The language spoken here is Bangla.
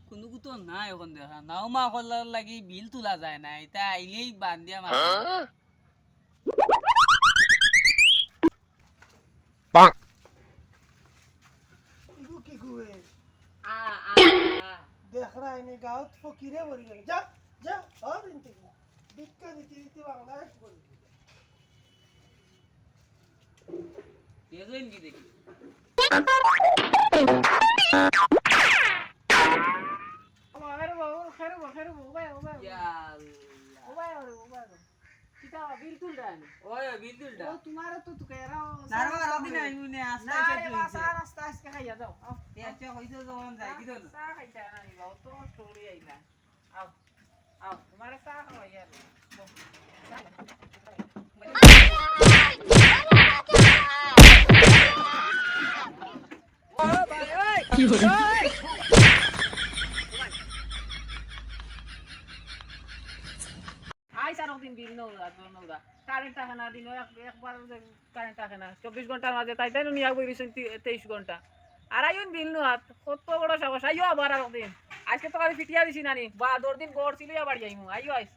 কোনো কুতো নাই এখন দেখা নাও মা কলার লাগি বিল তোলা যায় না এটা আইলেই বান দিয়া মার ইগু কি গুয়ে আ আ দেখ রা এনে গাঁত ফকিরে বলি গেল যা যা আর ইনতে ভিক্ষা দিতে দিতে বাংলাদেশ বলি দেখেন কি দেখি আরে বাবু খেরো ওবাই ইয়া আল্লাহ ওবাই কিটা বিল তুল দেন ওই বিল তুলটা ও তোমার তো তুকেরা নারবা রাদি না ইউনে আস্তে না রে আস্তে বাসা রাস্তা আজকে খাইয়া যাও আও তে আচ্ছা কইছো যখন যাই কি দন চা খাইতা না নি বাবু তো স্টোরি আইলা আও আও তোমার চা খাওয়াইয়া কি হলো আই সারা দিন বিল নৌদা কারেন্ট থাকে না দিন একবার কারেন্ট থাকে না 24 ঘন্টার মাঝে তাই তাই নিয়া বইরিছেন 23 ঘন্টা আর আইন বিল নো হাত কত বড় সাহস আইও আবার আর দিন আজকে তো খালি ফিটিয়া দিছি নানি বা 10 দিন গড় ছিল আবার যাইমু আইও আইস